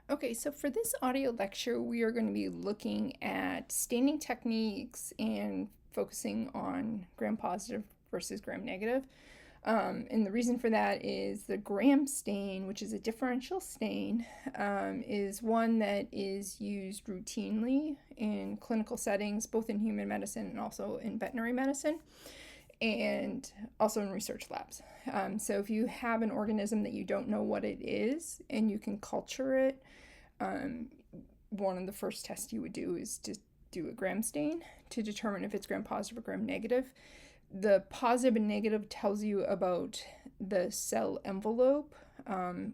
Okay, so for this audio lecture, we are going to be looking at staining techniques and focusing on gram-positive versus gram-negative. And the reason for that is the gram stain, which is a differential stain, is one that is used routinely in clinical settings, both in human medicine and also in veterinary medicine, and also in research labs. So if you have an organism that you don't know what it is and you can culture it, one of the first tests you would do is to do a gram stain to determine if it's gram positive or gram negative. The positive and negative tells you about the cell envelope,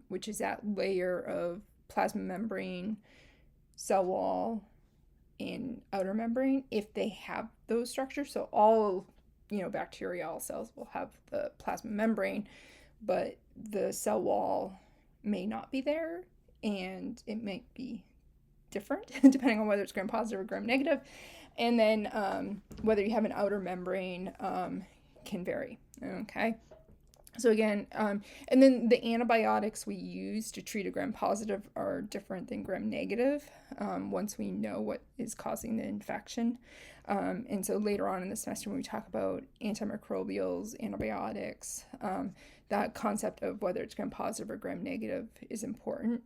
which is that layer of plasma membrane, cell wall, and outer membrane, if they have those structures. So all bacteria, all cells will have the plasma membrane, but the cell wall may not be there, and it might be different depending on whether it's gram positive or gram negative. And then whether you have an outer membrane can vary. Okay. So again, and then the antibiotics we use to treat a gram positive are different than gram negative once we know what is causing the infection. And so later on in the semester, when we talk about antimicrobials, antibiotics, that concept of whether it's gram positive or gram negative is important,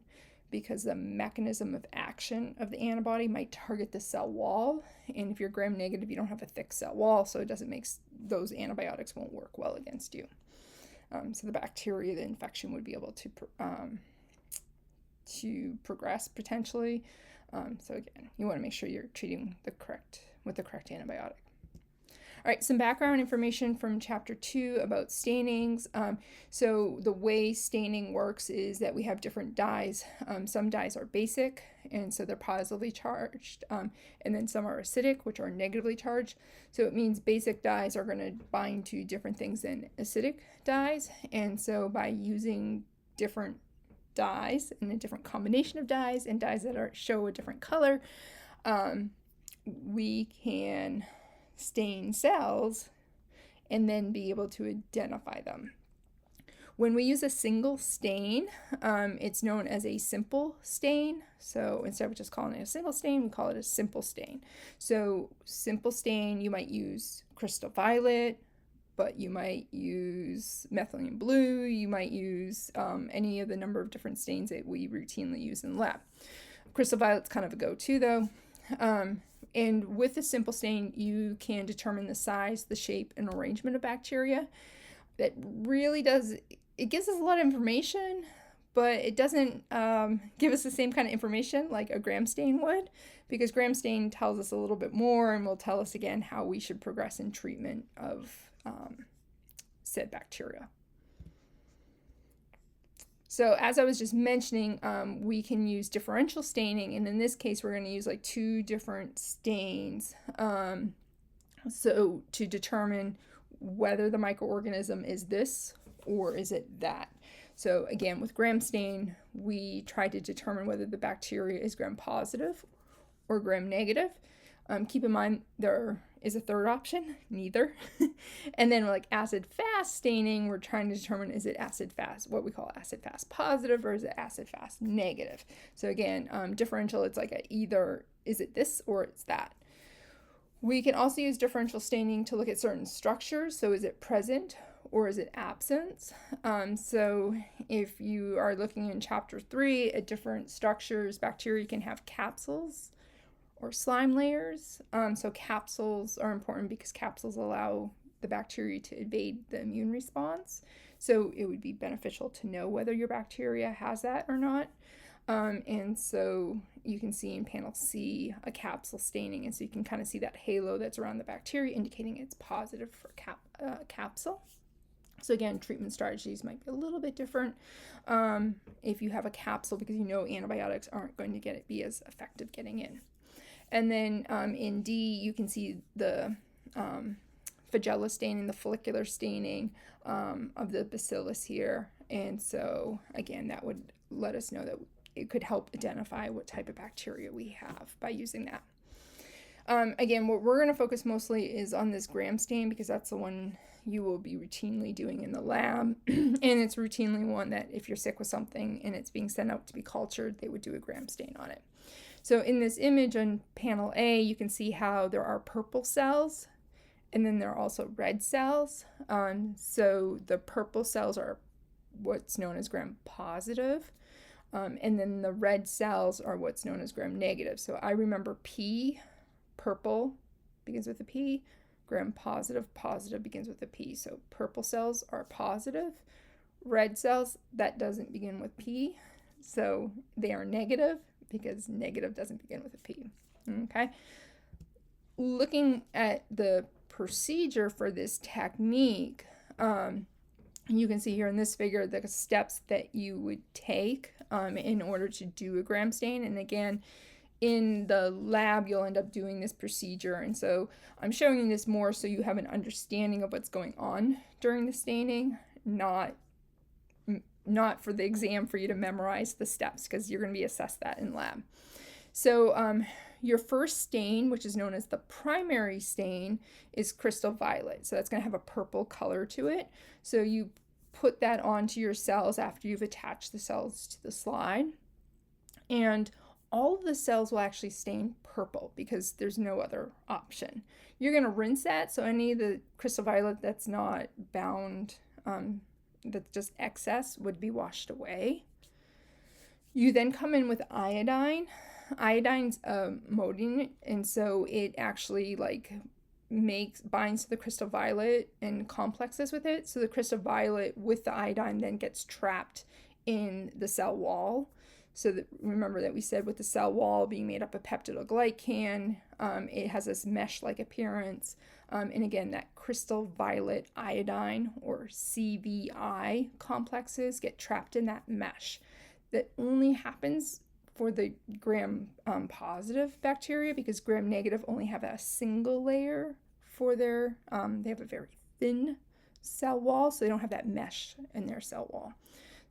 because the mechanism of action of the antibody might target the cell wall. And if you're gram negative, you don't have a thick cell wall, so it doesn't make those antibiotics won't work well against you. So the bacteria, the infection would be able to progress potentially. So again, you want to make sure you're treating with the correct antibiotic. All right, some background information from chapter 2 about stainings. So the way staining works is that we have different dyes. Some dyes are basic, and so they're positively charged, and then some are acidic, which are negatively charged. So it means basic dyes are going to bind to different things than acidic dyes, and so by using different dyes and a different combination of dyes and dyes that show a different color, we can stain cells and then be able to identify them. When we use a single stain, it's known as a simple stain. So instead of just calling it a single stain, we call it a simple stain. So simple stain, you might use crystal violet, but you might use methylene blue, you might use any of the number of different stains that we routinely use in the lab. Crystal violet's kind of a go-to though. And with a simple stain, you can determine the size, the shape, and arrangement of bacteria. That really it gives us a lot of information, but it doesn't give us the same kind of information like a gram stain would, because gram stain tells us a little bit more and will tell us again how we should progress in treatment of said bacteria. So as I was just mentioning, we can use differential staining, and in this case, we're going to use like 2 different stains. So to determine whether the microorganism is this or is it that. So again, with gram stain, we try to determine whether the bacteria is gram positive or gram negative. Keep in mind there is a third option, neither. And then like acid fast staining, we're trying to determine, is it acid fast, what we call acid fast positive, or is it acid fast negative. So again, differential, it's like either is it this or it's that. We can also use differential staining to look at certain structures. So is it present or is it absent? So if you are looking in chapter 3 at different structures, bacteria can have capsules or slime layers. So capsules are important because capsules allow the bacteria to evade the immune response. So it would be beneficial to know whether your bacteria has that or not. And so you can see in panel C a capsule staining, and so you can kind of see that halo that's around the bacteria indicating it's positive for capsule. So again, treatment strategies might be a little bit different if you have a capsule, because antibiotics aren't going to be as effective getting in. And then in D, you can see the flagella staining, the follicular staining of the bacillus here. And so again, that would let us know that it could help identify what type of bacteria we have by using that. Again, what we're going to focus mostly is on this gram stain because that's the one you will be routinely doing in the lab. And it's routinely one that if you're sick with something and it's being sent out to be cultured, they would do a gram stain on it. So in this image on panel A, you can see how there are purple cells and then there are also red cells. So the purple cells are what's known as gram positive. And then the red cells are what's known as gram negative. So I remember P, purple begins with a P, gram positive, positive begins with a P. So purple cells are positive. Red cells, that doesn't begin with P. So they are negative because negative doesn't begin with a P. Okay. Looking at the procedure for this technique, you can see here in this figure the steps that you would take in order to do a gram stain. And again, in the lab, you'll end up doing this procedure. And so I'm showing you this more so you have an understanding of what's going on during the staining, not for the exam for you to memorize the steps because you're going to be assessed that in lab. So your first stain, which is known as the primary stain, is crystal violet. So that's going to have a purple color to it. So you put that onto your cells after you've attached the cells to the slide. And all of the cells will actually stain purple because there's no other option. You're going to rinse that, so any of the crystal violet that's not bound, that's just excess, would be washed away. You then come in with iodine. Iodine's modine, and so it actually binds to the crystal violet and complexes with it. So the crystal violet with the iodine then gets trapped in the cell wall. So that, remember that we said with the cell wall being made up of peptidoglycan, it has this mesh-like appearance. And again, that crystal violet iodine, or CVI complexes, get trapped in that mesh. That only happens for the gram positive bacteria because gram negative only have a single layer for their, they have a very thin cell wall, so they don't have that mesh in their cell wall.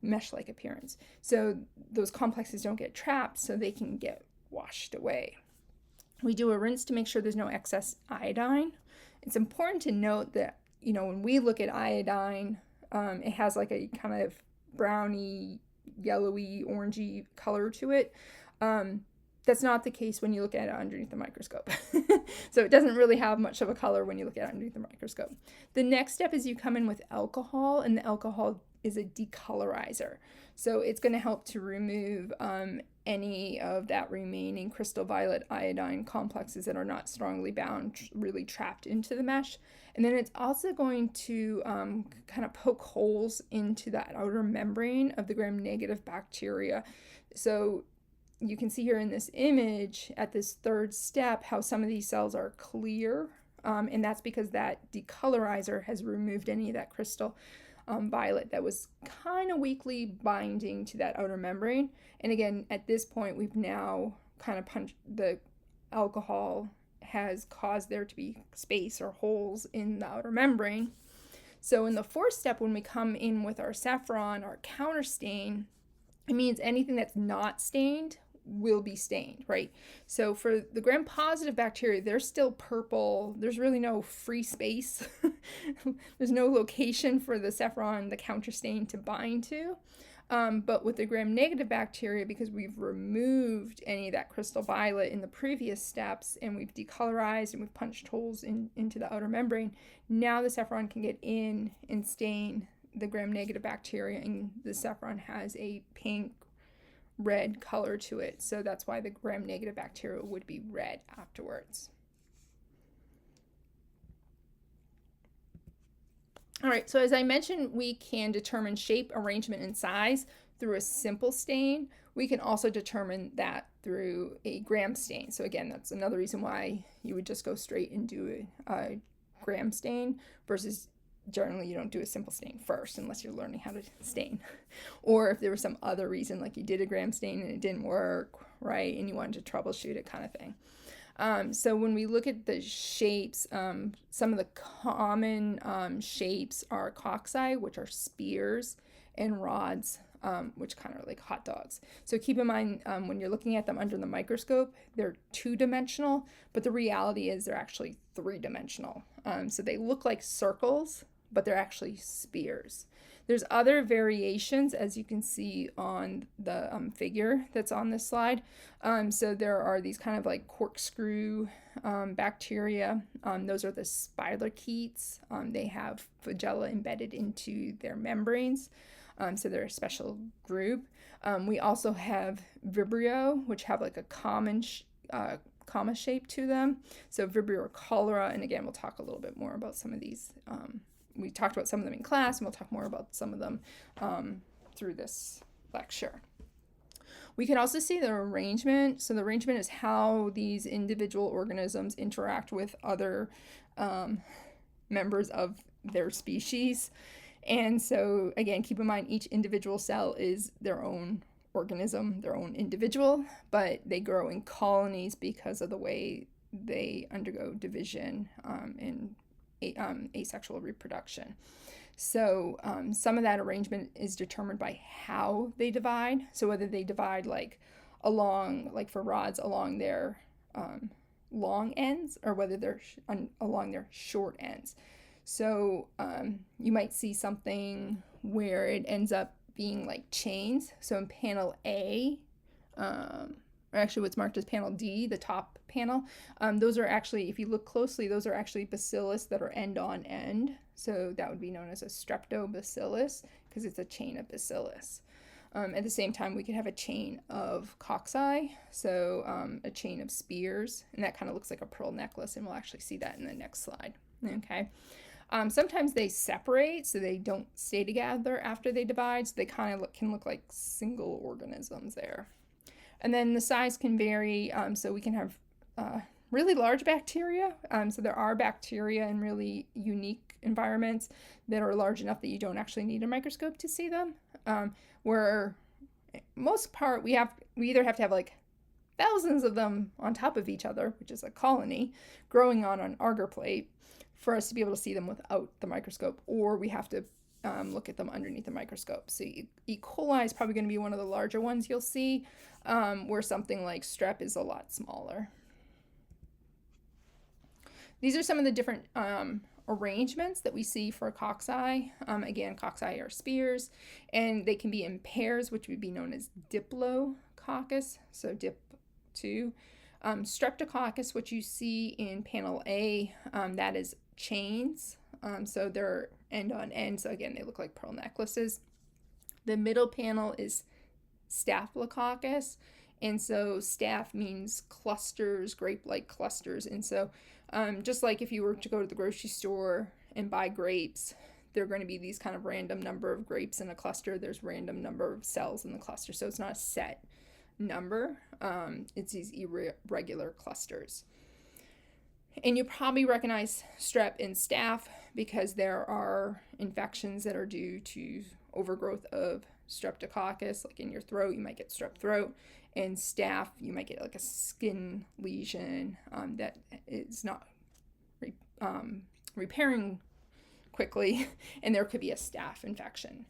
Mesh-like appearance. So those complexes don't get trapped, so they can get washed away. We do a rinse to make sure there's no excess iodine. It's important to note that, when we look at iodine, it has like a kind of browny, yellowy, orangey color to it. That's not the case when you look at it underneath the microscope. So it doesn't really have much of a color when you look at it underneath the microscope. The next step is you come in with alcohol, and the alcohol is a decolorizer. So it's going to help to remove any of that remaining crystal violet iodine complexes that are not strongly bound, really trapped into the mesh. And then it's also going to kind of poke holes into that outer membrane of the gram-negative bacteria. So you can see here in this image at this third step how some of these cells are clear, and that's because that decolorizer has removed any of that crystal violet that was kind of weakly binding to that outer membrane. And again, at this point, we've now kind of punched the alcohol has caused there to be space or holes in the outer membrane. So in the fourth step, when we come in with our saffron, our counter stain, it means anything that's not stained will be stained, right? So for the gram-positive bacteria, they're still purple. There's really no free space. There's no location for the saffron, the counter stain, to bind to. But with the gram-negative bacteria, because we've removed any of that crystal violet in the previous steps and we've decolorized and we've punched holes into the outer membrane, now the saffron can get in and stain the gram-negative bacteria, and the saffron has a pink red color to it. So that's why the gram-negative bacteria would be red afterwards. All right, so as I mentioned, we can determine shape, arrangement, and size through a simple stain. We can also determine that through a gram stain. So again, that's another reason why you would just go straight and do a gram stain versus generally you don't do a simple stain first unless you're learning how to stain. Or if there was some other reason, like you did a gram stain and it didn't work, right, and you wanted to troubleshoot it, kind of thing. So when we look at the shapes, some of the common shapes are cocci, which are spears, and rods, which kind of are like hot dogs. So keep in mind when you're looking at them under the microscope, they're two-dimensional, but the reality is they're actually three-dimensional. So they look like circles, but they're actually spheres. There's other variations, as you can see on the figure that's on this slide. So there are these kind of like corkscrew bacteria. Those are the spirochetes. They have flagella embedded into their membranes. So they're a special group. We also have Vibrio, which have like a comma shape to them. So Vibrio cholera, and again, we'll talk a little bit more about some of these. We talked about some of them in class, and we'll talk more about some of them through this lecture. We can also see the arrangement. So the arrangement is how these individual organisms interact with other members of their species. And so, again, keep in mind each individual cell is their own organism, their own individual, but they grow in colonies because of the way they undergo division and asexual reproduction. So some of that arrangement is determined by how they divide. So whether they divide like along, like for rods, along their long ends, or whether they're along their short ends. So you might see something where it ends up being like chains. So in panel A, or actually what's marked as panel D, the top panel, those are actually, if you look closely, those are actually bacillus that are end on end. So that would be known as a streptobacillus because it's a chain of bacillus. At the same time, we could have a chain of cocci, so a chain of spears, and that kind of looks like a pearl necklace, and we'll actually see that in the next slide. Okay. Sometimes they separate, so they don't stay together after they divide, so they kind of can look like single organisms there. And then the size can vary, so we can have really large bacteria. So there are bacteria in really unique environments that are large enough that you don't actually need a microscope to see them. Where most part we either have to have like thousands of them on top of each other, which is a colony, growing on an agar plate for us to be able to see them without the microscope, or we have to look at them underneath the microscope. So E. coli is probably going to be one of the larger ones you'll see, where something like strep is a lot smaller. These are some of the different arrangements that we see for cocci. Again, cocci are spears, and they can be in pairs, which would be known as diplococcus, so dip2. Streptococcus, which you see in panel A, that is chains. So they're end on end, so again, they look like pearl necklaces. The middle panel is staphylococcus, and so staph means clusters, grape-like clusters, and so just like if you were to go to the grocery store and buy grapes, there are going to be these kind of random number of grapes in a cluster. There's random number of cells in the cluster, so it's not a set number. It's these irregular clusters. And you probably recognize strep and staph because there are infections that are due to overgrowth of streptococcus, like in your throat, you might get strep throat, and staph, you might get like a skin lesion that is not repairing quickly, and there could be a staph infection.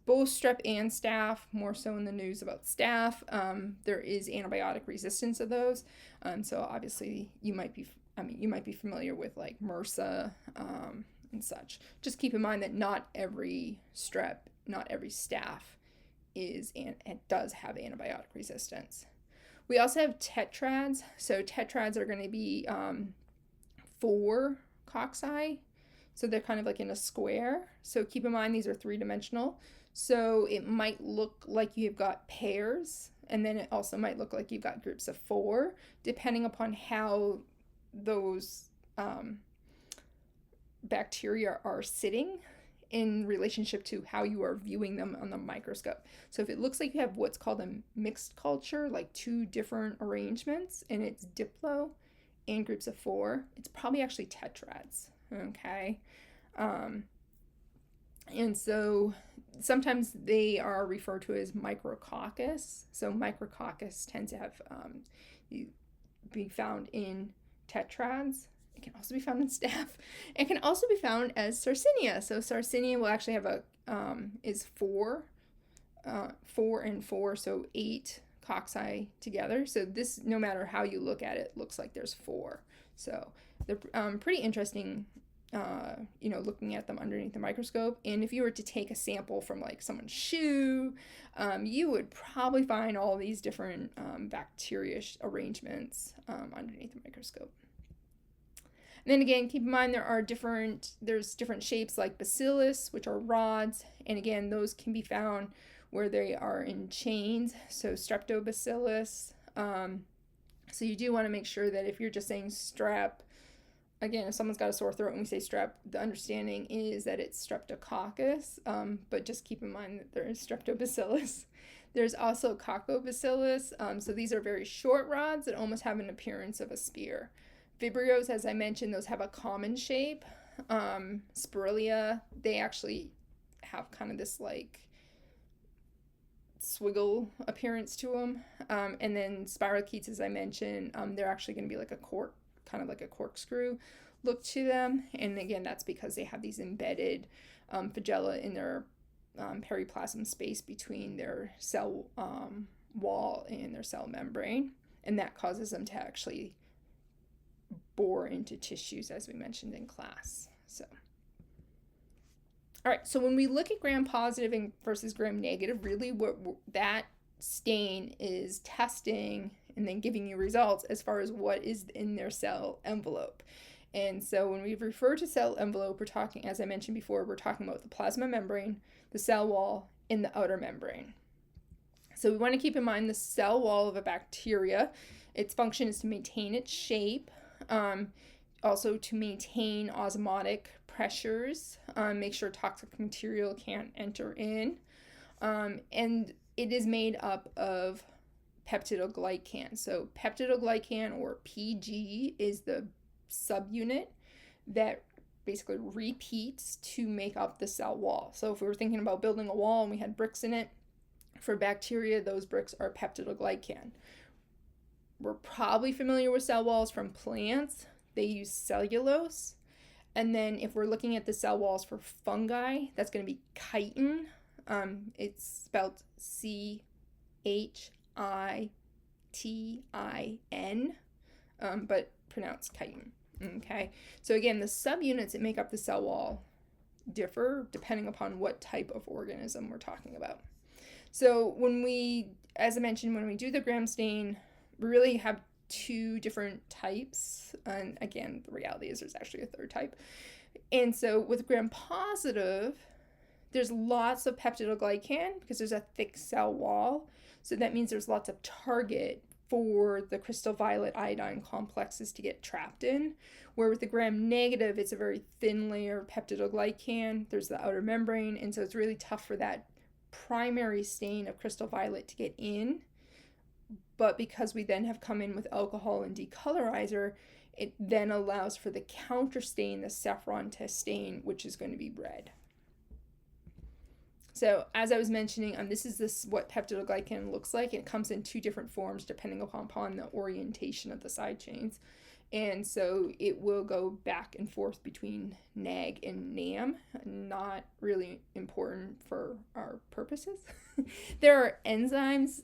Both strep and staph, more so in the news about staph, there is antibiotic resistance of those. So obviously you might be familiar with like MRSA and such. Just keep in mind that not every strep, not every staph is and does have antibiotic resistance. We also have tetrads. So tetrads are going to be 4 cocci. So they're kind of like in a square. So keep in mind these are 3-dimensional. So it might look like you've got pairs, and then it also might look like you've got groups of 4, depending upon how those bacteria are sitting in relationship to how you are viewing them on the microscope. So if it looks like you have what's called a mixed culture, like 2 different arrangements, and it's diplo and groups of 4, it's probably actually tetrads. Okay. And so sometimes they are referred to as micrococcus. So micrococcus tends to have be found in tetrads. It can also be found in staph. It can also be found as Sarsinia. So Sarsinia will actually have is 4 4 and 4, so 8 cocci together. So this, no matter how you look at it, looks like there's 4. So they're pretty interesting, looking at them underneath the microscope. And if you were to take a sample from like someone's shoe, you would probably find all these different bacteria arrangements underneath the microscope. And then again, keep in mind there's different shapes like bacillus, which are rods, and again, those can be found where they are in chains, so streptobacillus. So you do want to make sure that if you're just saying strep, again, if someone's got a sore throat and we say strep, the understanding is that it's streptococcus, but just keep in mind that there is streptobacillus. There's also coccobacillus, so these are very short rods that almost have an appearance of a spear. Vibrios, as I mentioned, those have a common shape. Sporilia, they actually have kind of this like swiggle appearance to them. And then spirochetes, as I mentioned, they're actually going to be like a cork, kind of like a corkscrew look to them. And again, that's because they have these embedded flagella in their periplasm space between their cell wall and their cell membrane. And that causes them to actually bore into tissues, as we mentioned in class. So, all right, so when we look at gram-positive versus gram-negative, really what that stain is testing and then giving you results as far as what is in their cell envelope. And so when we refer to cell envelope, we're talking, as I mentioned before, we're talking about the plasma membrane, the cell wall, and the outer membrane. So we want to keep in mind the cell wall of a bacteria. Its function is to maintain its shape, also to maintain osmotic pressures, make sure toxic material can't enter in, and it is made up of peptidoglycan. So peptidoglycan, or PG, is the subunit that basically repeats to make up the cell wall. So if we were thinking about building a wall and we had bricks in it, for bacteria, those bricks are peptidoglycan. We're probably familiar with cell walls from plants. They use cellulose. And then if we're looking at the cell walls for fungi, that's going to be chitin. It's spelled CHITIN, but pronounced chitin. Okay, so again, the subunits that make up the cell wall differ depending upon what type of organism we're talking about. So when we, as I mentioned, when we do the gram stain, we really have 2 different types. And again, the reality is there's actually a 3rd type. And so with gram positive, there's lots of peptidoglycan because there's a thick cell wall. So that means there's lots of target for the crystal violet iodine complexes to get trapped in. Where with the gram negative, it's a very thin layer of peptidoglycan. There's the outer membrane, and so it's really tough for that primary stain of crystal violet to get in. But because we then have come in with alcohol and decolorizer, it then allows for the counter stain, the saffron to stain, which is going to be red. So as I was mentioning, this is what peptidoglycan looks like. It comes in 2 different forms depending upon the orientation of the side chains. And so it will go back and forth between NAG and NAM, not really important for our purposes. There are enzymes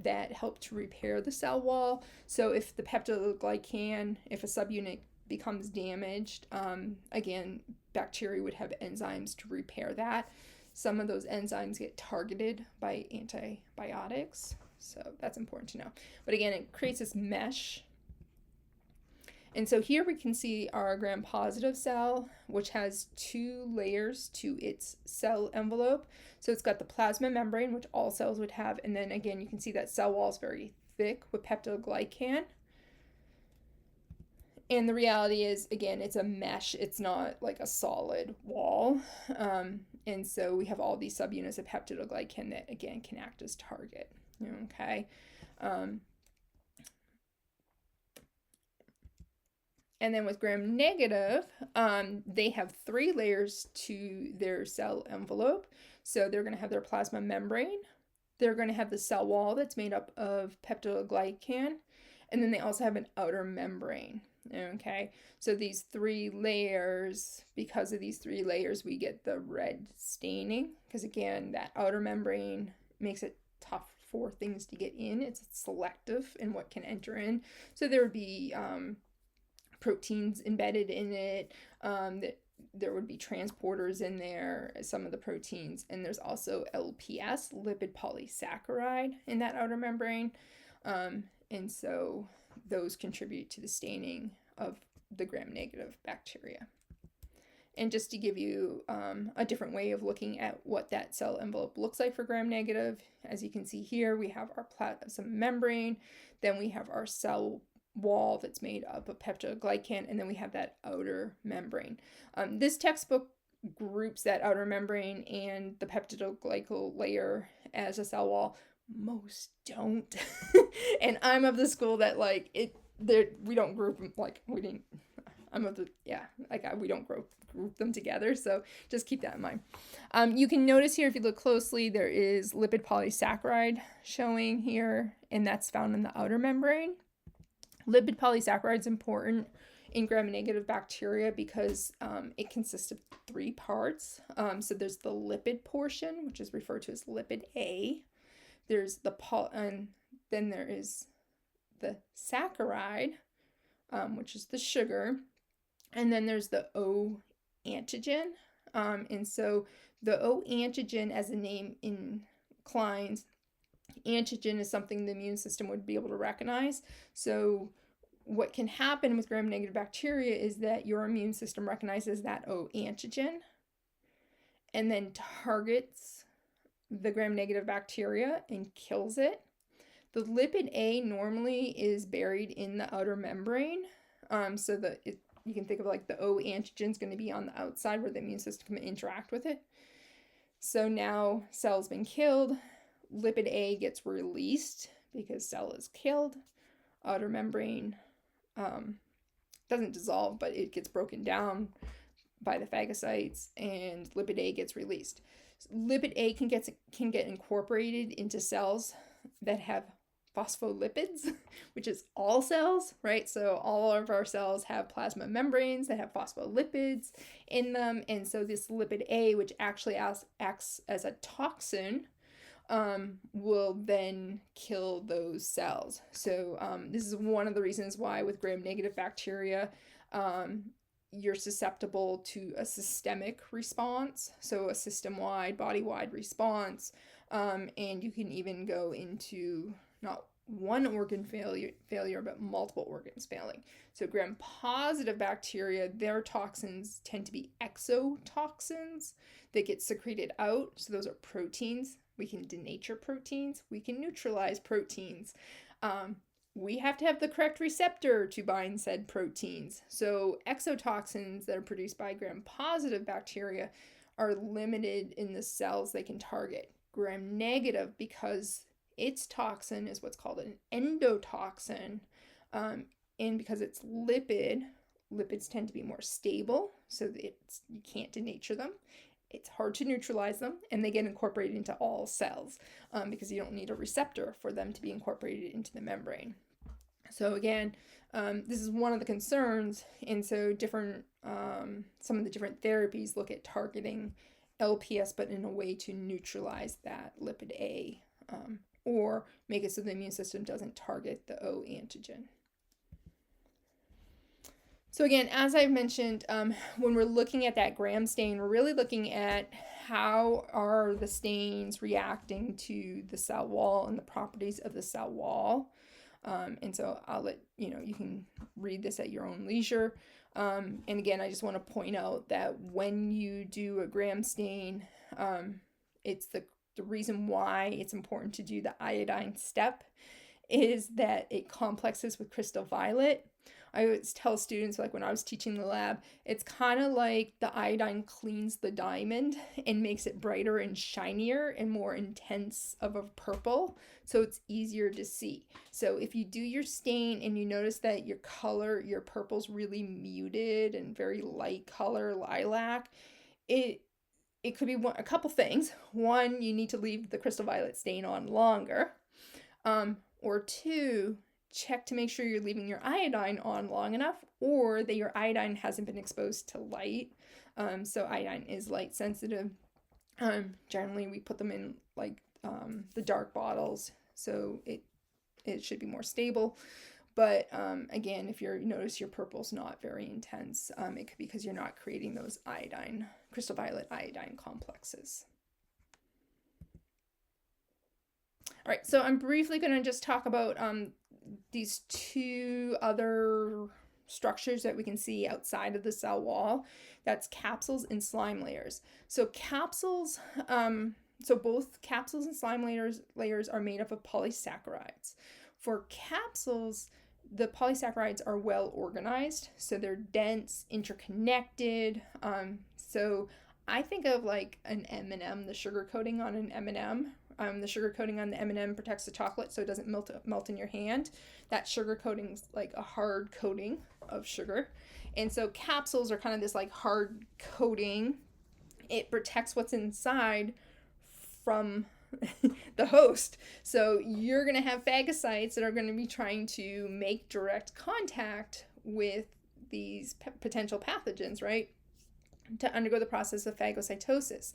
that help to repair the cell wall. So if the peptidoglycan, if a subunit becomes damaged, again, bacteria would have enzymes to repair that. Some of those enzymes get targeted by antibiotics, so that's important to know. But again, it creates this mesh. And so here we can see our gram-positive cell, which has 2 layers to its cell envelope. So it's got the plasma membrane, which all cells would have, and then again, you can see that cell wall is very thick with peptidoglycan. And the reality is, again, it's a mesh. It's not like a solid wall. And so we have all these subunits of peptidoglycan that, again, can act as target. Okay. And then with gram negative, they have 3 layers to their cell envelope. So they're going to have their plasma membrane. They're going to have the cell wall that's made up of peptidoglycan. And then they also have an outer membrane. Okay, so these 3 layers, because of these 3 layers, we get the red staining. Because again, that outer membrane makes it tough for things to get in. It's selective in what can enter in. So there would be proteins embedded in it, that there would be transporters in there, some of the proteins, and there's also LPS, lipid polysaccharide, in that outer membrane. And so those contribute to the staining of the gram-negative bacteria. And just to give you a different way of looking at what that cell envelope looks like for gram-negative, as you can see here, we have our plasma membrane, then we have our cell wall that's made up of peptidoglycan, and then we have that outer membrane. This textbook groups that outer membrane and the peptidoglycal layer as a cell wall. Most don't. And I'm of the school that we don't group them, we don't group them together, so just keep that in mind. You can notice here, if you look closely, there is lipid polysaccharide showing here, and that's found in the outer membrane. Lipid polysaccharide is important in gram-negative bacteria because it consists of 3 parts. So there's the lipid portion, which is referred to as lipid A. There's and then there is the saccharide, which is the sugar, and then there's the O antigen. And so the O antigen, as the name inclines, antigen is something the immune system would be able to recognize. So what can happen with gram-negative bacteria is that your immune system recognizes that O antigen and then targets the gram-negative bacteria and kills it. The lipid A normally is buried in the outer membrane, so that you can think of the O antigen is going to be on the outside where the immune system can interact with it. So now cell's been killed, lipid A gets released because cell is killed, outer membrane doesn't dissolve, but it gets broken down by the phagocytes, and lipid A gets released. Lipid A can get incorporated into cells that have phospholipids, which is all cells, right? So all of our cells have plasma membranes that have phospholipids in them, and so this lipid A, which actually acts as a toxin, will then kill those cells. So this is one of the reasons why with gram-negative bacteria, you're susceptible to a systemic response, so a system-wide, body-wide response, and you can even go into not one organ failure, but multiple organs failing. So gram-positive bacteria, their toxins tend to be exotoxins that get secreted out. So those are proteins. We can denature proteins. We can neutralize proteins. We have to have the correct receptor to bind said proteins. So exotoxins that are produced by gram-positive bacteria are limited in the cells they can target. Gram-negative, because its toxin is what's called an endotoxin, and because it's lipids tend to be more stable, so you can't denature them. It's hard to neutralize them, and they get incorporated into all cells because you don't need a receptor for them to be incorporated into the membrane. So again, this is one of the concerns, and so some of the different therapies look at targeting LPS, but in a way to neutralize that lipid A, or make it so the immune system doesn't target the O antigen. So again, as I've mentioned, when we're looking at that gram stain, we're really looking at how are the stains reacting to the cell wall and the properties of the cell wall. And so I'll let you can read this at your own leisure. And again, I just want to point out that when you do a gram stain, it's the reason why it's important to do the iodine step is that it complexes with crystal violet. I always tell students, when I was teaching the lab, it's kind of like the iodine cleans the diamond and makes it brighter and shinier and more intense of a purple, so it's easier to see. So if you do your stain and you notice that your purple's really muted and very light color, lilac, it could be a couple things. One, you need to leave the crystal violet stain on longer, or two, check to make sure you're leaving your iodine on long enough, or that your iodine hasn't been exposed to light. So iodine is light sensitive. Generally we put them in the dark bottles, so it should be more stable. But again, if you notice your purple's not very intense, it could be because you're not creating those crystal violet iodine complexes. All right, so I'm briefly going to just talk about these two other structures that we can see outside of the cell wall. That's capsules and slime layers. So capsules, so both capsules and slime layers are made up of polysaccharides. For capsules, the polysaccharides are well organized, so they're dense, interconnected. So I think of like an M&M, the sugar coating on an M&M. The sugar coating on the M&M protects the chocolate so it doesn't melt in your hand. That sugar coating's like a hard coating of sugar. And so capsules are kind of this like hard coating. It protects what's inside from the host. So you're going to have phagocytes that are going to be trying to make direct contact with these potential pathogens, right? To undergo the process of phagocytosis.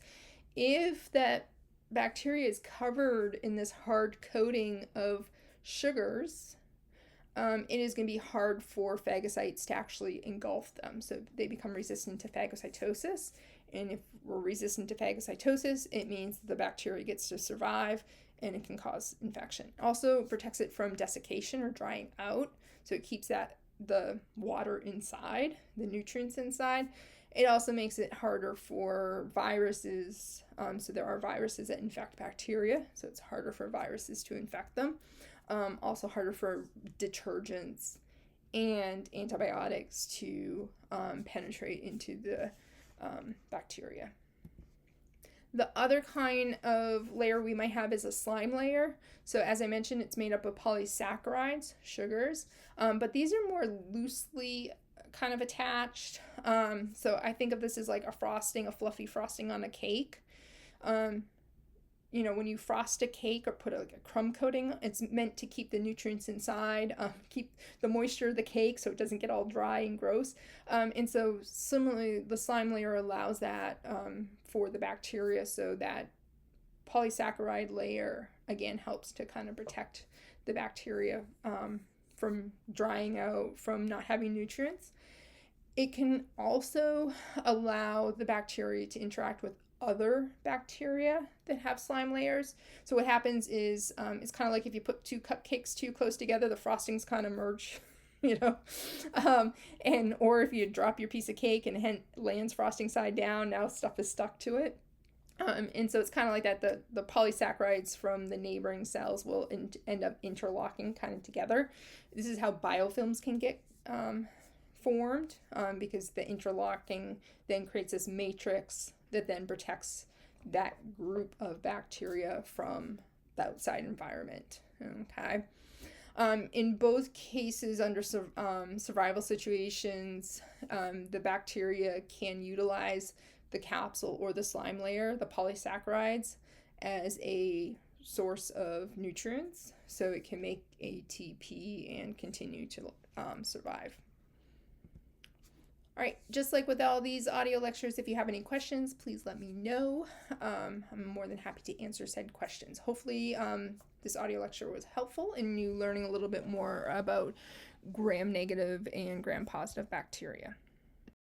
If that bacteria is covered in this hard coating of sugars, it is going to be hard for phagocytes to actually engulf them. So they become resistant to phagocytosis. And if we're resistant to phagocytosis, it means the bacteria gets to survive and it can cause infection. Also protects it from desiccation or drying out. So it keeps the water inside, the nutrients inside. It also makes it harder for viruses. So there are viruses that infect bacteria, so it's harder for viruses to infect them. Also harder for detergents and antibiotics to penetrate into the bacteria. The other kind of layer we might have is a slime layer. So as I mentioned, it's made up of polysaccharides, sugars, but these are more loosely kind of attached. So I think of this as like a fluffy frosting on a cake. When you frost a cake or put a crumb coating, it's meant to keep the nutrients inside, keep the moisture of the cake so it doesn't get all dry and gross. And so similarly, the slime layer allows that for the bacteria, so that polysaccharide layer, again, helps to kind of protect the bacteria from drying out, from not having nutrients. It can also allow the bacteria to interact with other bacteria that have slime layers. So what happens is it's kind of like if you put two cupcakes too close together, the frostings kind of merge, or if you drop your piece of cake and it lands frosting side down, now stuff is stuck to it. And so it's kind of like that. The polysaccharides from the neighboring cells will end up interlocking kind of together. This is how biofilms can get formed, because the interlocking then creates this matrix that then protects that group of bacteria from the outside environment. Okay. In both cases, under survival situations, the bacteria can utilize the capsule or the slime layer, the polysaccharides, as a source of nutrients, so it can make ATP and continue to survive. All right, just like with all these audio lectures, if you have any questions, please let me know. I'm more than happy to answer said questions. Hopefully this audio lecture was helpful in you learning a little bit more about gram-negative and gram-positive bacteria.